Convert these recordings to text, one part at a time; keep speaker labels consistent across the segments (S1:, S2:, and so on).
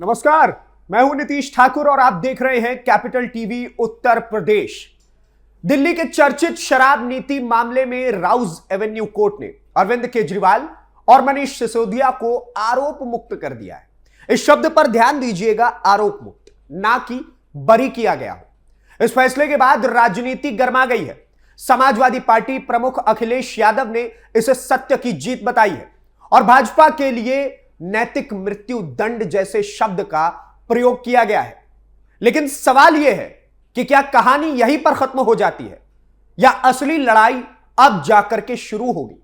S1: नमस्कार, मैं हूं नीतीश ठाकुर और आप देख रहे हैं कैपिटल टीवी उत्तर प्रदेश। दिल्ली के चर्चित शराब नीति मामले में राउज एवेन्यू कोर्ट ने अरविंद केजरीवाल और मनीष सिसोदिया को आरोप मुक्त कर दिया है। इस शब्द पर ध्यान दीजिएगा, आरोप मुक्त, ना कि बरी किया गया हो। इस फैसले के बाद राजनीति गर्मा गई है। समाजवादी पार्टी प्रमुख अखिलेश यादव ने इसे सत्य की जीत बताई है और भाजपा के लिए नैतिक मृत्यु दंड जैसे शब्द का प्रयोग किया गया है। लेकिन सवाल यह है कि क्या कहानी यहीं पर खत्म हो जाती है या असली लड़ाई अब जाकर के शुरू होगी।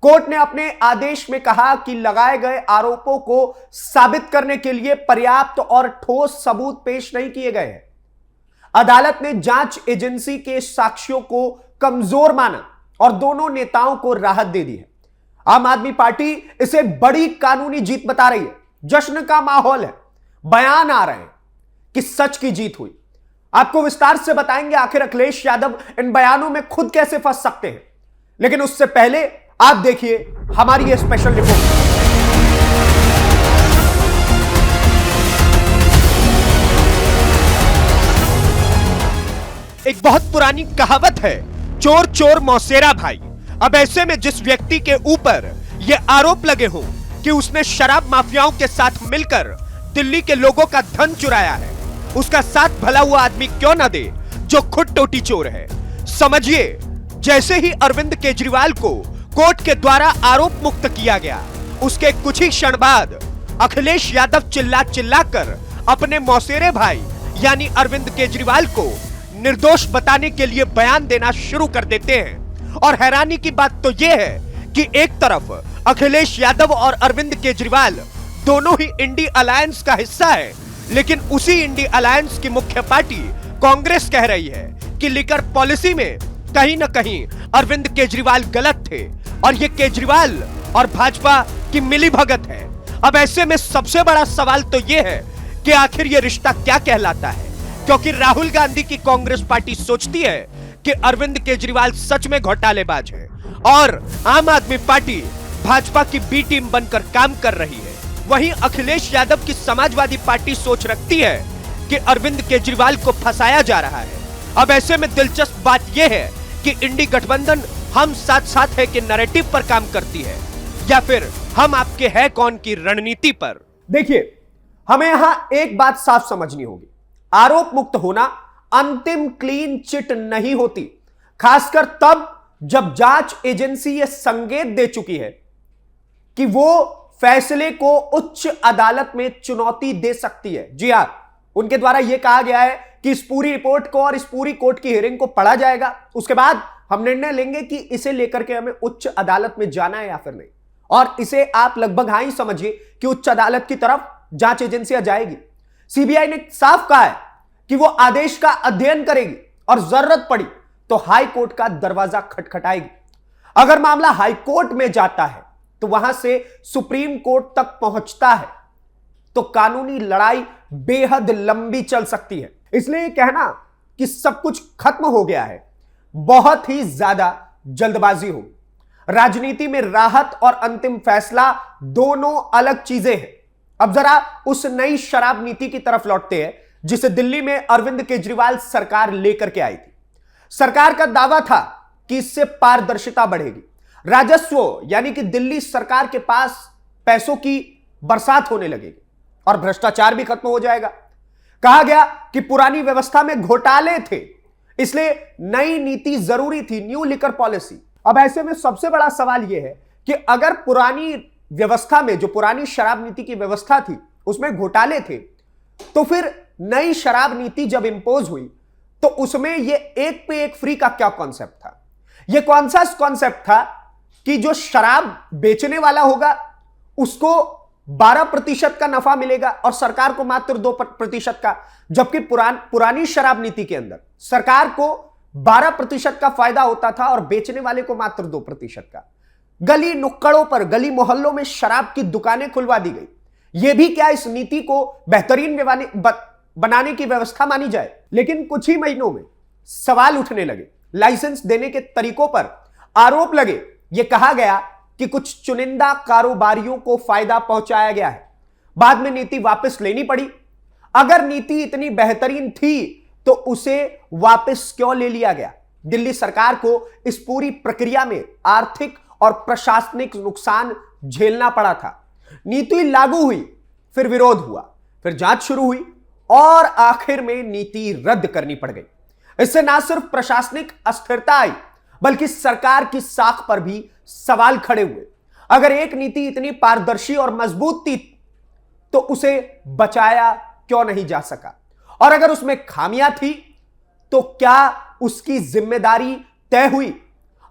S1: कोर्ट ने अपने आदेश में कहा कि लगाए गए आरोपों को साबित करने के लिए पर्याप्त और ठोस सबूत पेश नहीं किए गए हैं। अदालत ने जांच एजेंसी के साक्ष्यों को कमजोर माना और दोनों नेताओं को राहत दे दी है। आम आदमी पार्टी इसे बड़ी कानूनी जीत बता रही है। जश्न का माहौल है, बयान आ रहे हैं कि सच की जीत हुई। आपको विस्तार से बताएंगे आखिर अखिलेश यादव इन बयानों में खुद कैसे फंस सकते हैं। लेकिन उससे पहले आप देखिए हमारी ये स्पेशल रिपोर्ट। एक बहुत पुरानी कहावत है, चोर चोर मौसेरा भाई। अब ऐसे में जिस व्यक्ति के ऊपर यह आरोप लगे हों कि उसने शराब माफियाओं के साथ मिलकर दिल्ली के लोगों का धन चुराया है, उसका साथ भला हुआ आदमी क्यों ना दे जो खुद टोटी चोर है। समझिए, जैसे ही अरविंद केजरीवाल को कोर्ट के द्वारा आरोप मुक्त किया गया, उसके कुछ ही क्षण बाद अखिलेश यादव चिल्ला कर अपने मौसेरे भाई यानी अरविंद केजरीवाल को निर्दोष बताने के लिए बयान देना शुरू कर देते हैं। और हैरानी की बात तो यह है कि एक तरफ अखिलेश यादव और अरविंद केजरीवाल दोनों ही इंडी अलायंस का हिस्सा है, लेकिन उसी इंडी अलायंस की मुख्य पार्टी कांग्रेस कह रही है कि लिकर पॉलिसी में कहीं ना कहीं अरविंद केजरीवाल गलत थे और ये केजरीवाल और भाजपा की मिलीभगत है। अब ऐसे में सबसे बड़ा सवाल तो यह है कि आखिर यह रिश्ता क्या कहलाता है, क्योंकि राहुल गांधी की कांग्रेस पार्टी सोचती है कि अरविंद केजरीवाल सच में घोटालेबाज है और आम आदमी पार्टी भाजपा की बी टीम बनकर काम कर रही है। वहीं अखिलेश यादव की समाजवादी पार्टी सोच रखती है कि अरविंद केजरीवाल को फंसाया जा रहा है। अब ऐसे में दिलचस्प बात यह है कि इंडी गठबंधन हम साथ साथ है कि नैरेटिव पर काम करती है या फिर हम आपके है कौन की रणनीति पर। देखिए, हमें यहां एक बात साफ समझनी होगी, आरोप मुक्त होना अंतिम क्लीन चिट नहीं होती, खासकर तब जब जांच एजेंसी यह संकेत दे चुकी है कि वो फैसले को उच्च अदालत में चुनौती दे सकती है। जी हां, उनके द्वारा यह कहा गया है कि इस पूरी रिपोर्ट को और इस पूरी कोर्ट की हियरिंग को पढ़ा जाएगा, उसके बाद हम निर्णय लेंगे कि इसे लेकर के हमें उच्च अदालत में जाना है या फिर नहीं। और इसे आप लगभग हाँ ही समझिए कि उच्च अदालत की तरफ जांच एजेंसियां जाएगी। सीबीआई ने साफ कहा है कि वो आदेश का अध्ययन करेगी और जरूरत पड़ी तो हाई कोर्ट का दरवाजा खटखटाएगी। अगर मामला हाई कोर्ट में जाता है तो वहां से सुप्रीम कोर्ट तक पहुंचता है तो कानूनी लड़ाई बेहद लंबी चल सकती है। इसलिए कहना कि सब कुछ खत्म हो गया है बहुत ही ज्यादा जल्दबाजी हो। राजनीति में राहत और अंतिम फैसला दोनों अलग चीजें हैं। अब जरा उस नई शराब नीति की तरफ लौटते हैं जिसे दिल्ली में अरविंद केजरीवाल सरकार लेकर के आई थी। सरकार का दावा था कि इससे पारदर्शिता बढ़ेगी, राजस्व यानी कि दिल्ली सरकार के पास पैसों की बरसात होने लगेगी और भ्रष्टाचार भी खत्म हो जाएगा। कहा गया कि पुरानी व्यवस्था में घोटाले थे, इसलिए नई नीति जरूरी थी, न्यू लिकर पॉलिसी। अब ऐसे में सबसे बड़ा सवाल यह है कि अगर पुरानी व्यवस्था में, जो पुरानी शराब नीति की व्यवस्था थी, उसमें घोटाले थे, तो फिर नई शराब नीति जब इंपोज हुई तो उसमें यह एक पे एक फ्री का क्या कॉन्सेप्ट था। यह कौन सा कॉन्सेप्ट था कि जो शराब बेचने वाला होगा उसको 12% का नफा मिलेगा और सरकार को मात्र 2% का, जबकि पुरानी शराब नीति के अंदर सरकार को 12% का फायदा होता था और बेचने वाले को मात्र 2% का। गली नुक्कड़ों पर, गली मोहल्लों में शराब की दुकानें खुलवा दी गई। यह भी क्या इस नीति को बेहतरीन बनाने की व्यवस्था मानी जाए। लेकिन कुछ ही महीनों में सवाल उठने लगे, लाइसेंस देने के तरीकों पर आरोप लगे। यह कहा गया कि कुछ चुनिंदा कारोबारियों को फायदा पहुंचाया गया है। बाद में नीति वापस लेनी पड़ी। अगर नीति इतनी बेहतरीन थी तो उसे वापस क्यों ले लिया गया? दिल्ली सरकार को इस पूरी प्रक्रिया में आर्थिक और प्रशासनिक नुकसान झेलना पड़ा था। नीति लागू हुई, फिर विरोध हुआ, फिर जांच शुरू हुई और आखिर में नीति रद्द करनी पड़ गई। इससे ना सिर्फ प्रशासनिक अस्थिरता आई बल्कि सरकार की साख पर भी सवाल खड़े हुए। अगर एक नीति इतनी पारदर्शी और मजबूत थी तो उसे बचाया क्यों नहीं जा सका? और अगर उसमें खामियां थी तो क्या उसकी जिम्मेदारी तय हुई?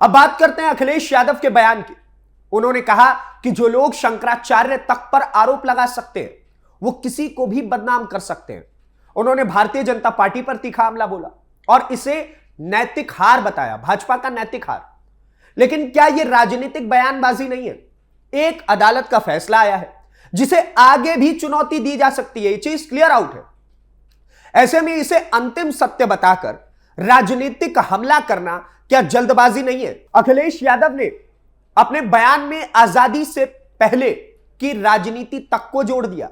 S1: अब बात करते हैं अखिलेश यादव के बयान की। उन्होंने कहा कि जो लोग शंकराचार्य तक पर आरोप लगा सकते हैं वो किसी को भी बदनाम कर सकते हैं। उन्होंने भारतीय जनता पार्टी पर तीखा हमला बोला और इसे नैतिक हार बताया, भाजपा का नैतिक हार। लेकिन क्या यह राजनीतिक बयानबाजी नहीं है? एक अदालत का फैसला आया है जिसे आगे भी चुनौती दी जा सकती है, यह चीज क्लियर आउट है। ऐसे में इसे अंतिम सत्य बताकर राजनीतिक हमला करना क्या जल्दबाजी नहीं है? अखिलेश यादव ने अपने बयान में आजादी से पहले की राजनीति तक को जोड़ दिया।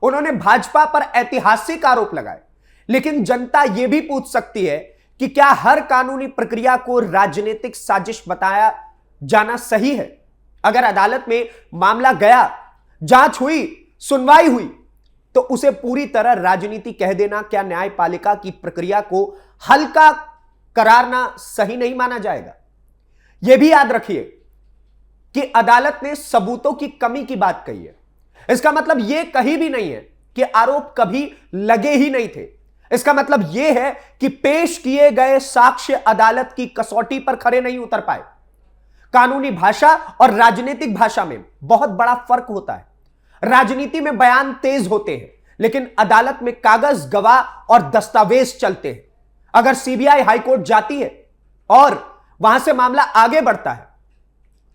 S1: उन्होंने भाजपा पर ऐतिहासिक आरोप लगाए। लेकिन जनता यह भी पूछ सकती है कि क्या हर कानूनी प्रक्रिया को राजनीतिक साजिश बताया जाना सही है? अगर अदालत में मामला गया, जांच हुई, सुनवाई हुई तो उसे पूरी तरह राजनीति कह देना क्या न्यायपालिका की प्रक्रिया को हल्का करारना सही नहीं माना जाएगा? यह भी याद रखिए कि अदालत ने सबूतों की कमी की बात कही है। इसका मतलब यह कहीं भी नहीं है कि आरोप कभी लगे ही नहीं थे। इसका मतलब यह है कि पेश किए गए साक्ष्य अदालत की कसौटी पर खरे नहीं उतर पाए। कानूनी भाषा और राजनीतिक भाषा में बहुत बड़ा फर्क होता है। राजनीति में बयान तेज होते हैं लेकिन अदालत में कागज, गवाह और दस्तावेज चलते हैं। अगर सीबीआई हाईकोर्ट जाती है और वहां से मामला आगे बढ़ता है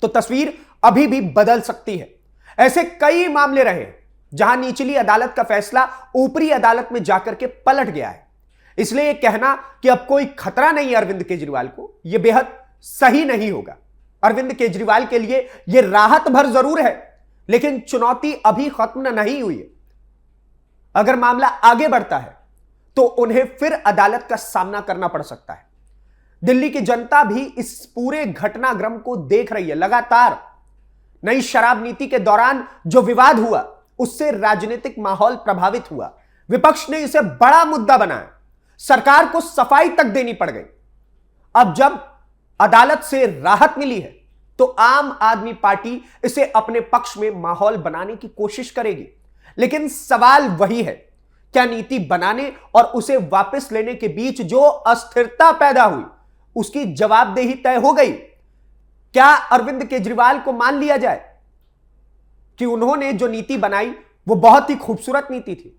S1: तो तस्वीर अभी भी बदल सकती है। ऐसे कई मामले रहे जहां निचली अदालत का फैसला ऊपरी अदालत में जाकर के पलट गया है। इसलिए यह कहना कि अब कोई खतरा नहीं है अरविंद केजरीवाल को, यह बेहद सही नहीं होगा। अरविंद केजरीवाल के लिए यह राहत भर जरूर है लेकिन चुनौती अभी खत्म नहीं हुई है। अगर मामला आगे बढ़ता है तो उन्हें फिर अदालत का सामना करना पड़ सकता है। दिल्ली की जनता भी इस पूरे घटनाक्रम को देख रही है। लगातार नई शराब नीति के दौरान जो विवाद हुआ उससे राजनीतिक माहौल प्रभावित हुआ। विपक्ष ने इसे बड़ा मुद्दा बनाया, सरकार को सफाई तक देनी पड़ गई। अब जब अदालत से राहत मिली है तो आम आदमी पार्टी इसे अपने पक्ष में माहौल बनाने की कोशिश करेगी। लेकिन सवाल वही है, क्या नीति बनाने और उसे वापस लेने के बीच जो अस्थिरता पैदा हुई उसकी जवाबदेही तय हो गई? क्या अरविंद केजरीवाल को मान लिया जाए कि उन्होंने जो नीति बनाई वो बहुत ही खूबसूरत नीति थी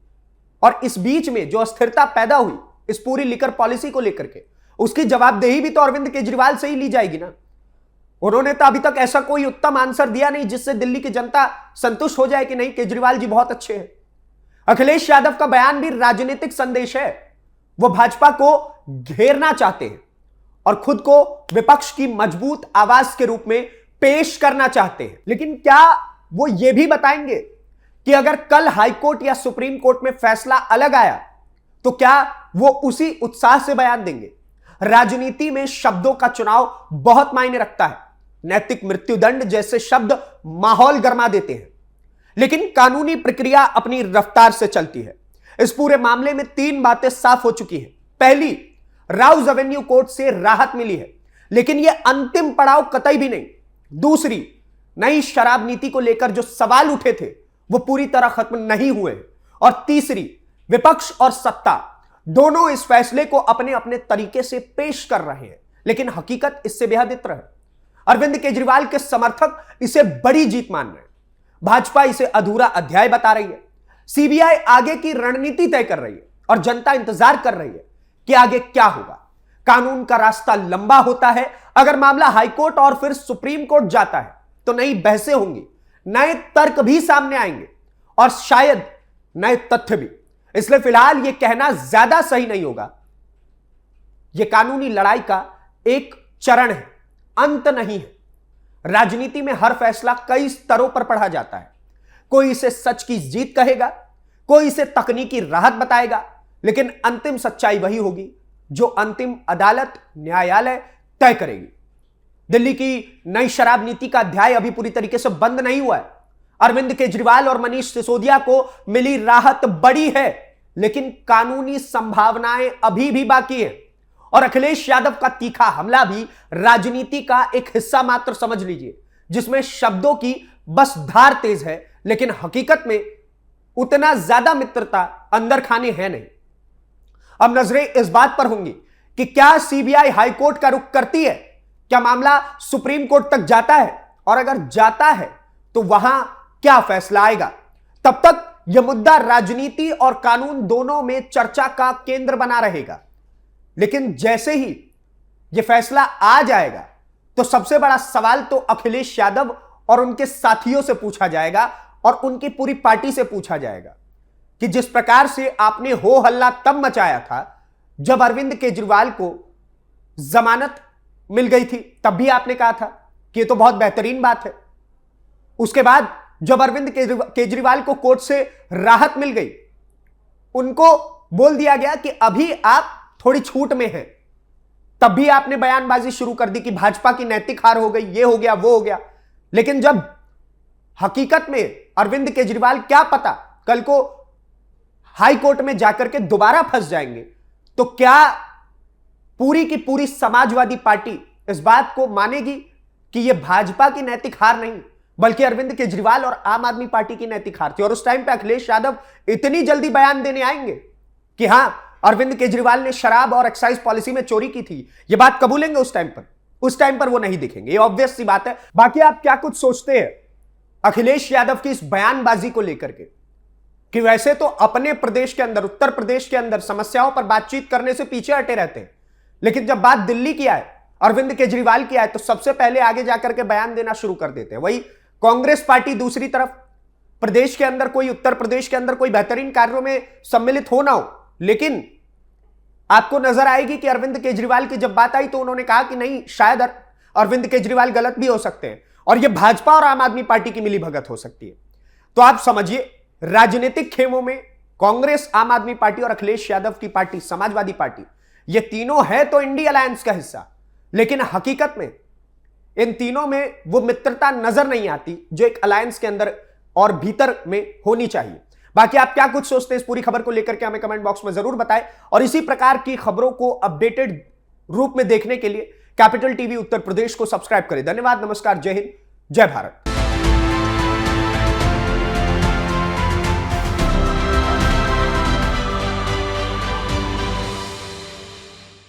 S1: और इस बीच में जो अस्थिरता पैदा हुई इस पूरी लिकर पॉलिसी को लेकर के, उसकी जवाबदेही भी तो अरविंद केजरीवाल से ही ली जाएगी ना? उन्होंने तो अभी तक ऐसा कोई उत्तम आंसर दिया नहीं जिससे दिल्ली की जनता संतुष्ट हो जाए कि नहीं, केजरीवाल जी बहुत अच्छे हैं। अखिलेश यादव का बयान भी राजनीतिक संदेश है। वो भाजपा को घेरना चाहते हैं और खुद को विपक्ष की मजबूत आवाज के रूप में पेश करना चाहते हैं। लेकिन क्या वो ये भी बताएंगे कि अगर कल हाईकोर्ट या सुप्रीम कोर्ट में फैसला अलग आया तो क्या वो उसी उत्साह से बयान देंगे? राजनीति में शब्दों का चुनाव बहुत मायने रखता है। नैतिक मृत्युदंड जैसे शब्द माहौल गरमा देते हैं लेकिन कानूनी प्रक्रिया अपनी रफ्तार से चलती है। इस पूरे मामले में 3 बातें साफ हो चुकी हैं। पहली, राउज एवेन्यू कोर्ट से राहत मिली है लेकिन यह अंतिम पड़ाव कतई भी नहीं। दूसरी, नई शराब नीति को लेकर जो सवाल उठे थे वो पूरी तरह खत्म नहीं हुए। और तीसरी, विपक्ष और सत्ता दोनों इस फैसले को अपने अपने तरीके से पेश कर रहे हैं लेकिन हकीकत इससे बेहद इतर है। अरविंद केजरीवाल के समर्थक इसे बड़ी जीत मान रहे हैं, भाजपा इसे अधूरा अध्याय बता रही है, सीबीआई आगे की रणनीति तय कर रही है और जनता इंतजार कर रही है कि आगे क्या होगा। कानून का रास्ता लंबा होता है। अगर मामला हाईकोर्ट और फिर सुप्रीम कोर्ट जाता है तो नई बहसें होंगी, नए तर्क भी सामने आएंगे और शायद नए तथ्य भी। इसलिए फिलहाल यह कहना ज्यादा सही नहीं होगा। यह कानूनी लड़ाई का एक चरण है, अंत नहीं है। राजनीति में हर फैसला कई स्तरों पर पढ़ा जाता है। कोई इसे सच की जीत कहेगा, कोई इसे तकनीकी राहत बताएगा, लेकिन अंतिम सच्चाई वही होगी जो अंतिम अदालत, न्यायालय तय करेगी। दिल्ली की नई शराब नीति का अध्याय अभी पूरी तरीके से बंद नहीं हुआ है। अरविंद केजरीवाल और मनीष सिसोदिया को मिली राहत बड़ी है, लेकिन कानूनी संभावनाएं अभी भी बाकी है। और अखिलेश यादव का तीखा हमला भी राजनीति का एक हिस्सा मात्र समझ लीजिए, जिसमें शब्दों की बस धार तेज है, लेकिन हकीकत में उतना ज्यादा मित्रता अंदर खाने है नहीं। अब नजरें इस बात पर होंगी कि क्या सीबीआई हाईकोर्ट का रुख करती है, क्या मामला सुप्रीम कोर्ट तक जाता है, और अगर जाता है तो वहां क्या फैसला आएगा। तब तक यह मुद्दा राजनीति और कानून दोनों में चर्चा का केंद्र बना रहेगा। लेकिन जैसे ही यह फैसला आ जाएगा तो सबसे बड़ा सवाल तो अखिलेश यादव और उनके साथियों से पूछा जाएगा और उनकी पूरी पार्टी से पूछा जाएगा कि जिस प्रकार से आपने हो हल्ला तब मचाया था जब अरविंद केजरीवाल को जमानत मिल गई थी, तब भी आपने कहा था कि यह तो बहुत बेहतरीन बात है। उसके बाद जब अरविंद केजरीवाल को कोर्ट से राहत मिल गई, उनको बोल दिया गया कि अभी आप थोड़ी छूट में हैं, तब भी आपने बयानबाजी शुरू कर दी कि भाजपा की नैतिक हार हो गई, ये हो गया, वो हो गया। लेकिन जब हकीकत में अरविंद केजरीवाल क्या पता कल को हाई कोर्ट में जाकर के दोबारा फंस जाएंगे, तो क्या पूरी की पूरी समाजवादी पार्टी इस बात को मानेगी कि यह भाजपा की नैतिक हार नहीं बल्कि अरविंद केजरीवाल और आम आदमी पार्टी की नैतिक हार थी? और उस टाइम पे अखिलेश यादव इतनी जल्दी बयान देने आएंगे कि हां, अरविंद केजरीवाल ने शराब और एक्साइज पॉलिसी में चोरी की थी, यह बात कबूलेंगे उस टाइम पर? उस टाइम पर वो नहीं दिखेंगे, ये ऑब्वियस सी बात है। बाकी आप क्या कुछ सोचते हैं अखिलेश यादव की इस बयानबाजी को लेकर के, कि वैसे तो अपने प्रदेश के अंदर, उत्तर प्रदेश के अंदर समस्याओं पर बातचीत करने से पीछे हटे रहते हैं, लेकिन जब बात दिल्ली की आए, अरविंद केजरीवाल की आए, तो सबसे पहले आगे जाकर के बयान देना शुरू कर देते हैं। वही कांग्रेस पार्टी दूसरी तरफ प्रदेश के अंदर कोई, उत्तर प्रदेश के अंदर कोई बेहतरीन कार्यों में सम्मिलित हो ना हो, लेकिन आपको नजर आएगी कि अरविंद केजरीवाल की जब बात आई तो उन्होंने कहा कि नहीं, शायद अरविंद केजरीवाल गलत भी हो सकते हैं और यह भाजपा और आम आदमी पार्टी की मिलीभगत हो सकती है। तो आप समझिए, राजनीतिक खेमों में कांग्रेस, आम आदमी पार्टी और अखिलेश यादव की पार्टी समाजवादी पार्टी, ये तीनों है तो इंडी अलायंस का हिस्सा, लेकिन हकीकत में इन तीनों में वो मित्रता नजर नहीं आती जो एक अलायंस के अंदर और भीतर में होनी चाहिए। बाकी आप क्या कुछ सोचते हैं इस पूरी खबर को लेकर के हमें कमेंट बॉक्स में जरूर बताएं, और इसी प्रकार की खबरों को अपडेटेड रूप में देखने के लिए कैपिटल टीवी उत्तर प्रदेश को सब्सक्राइब करें। धन्यवाद, नमस्कार, जय हिंद, जय भारत।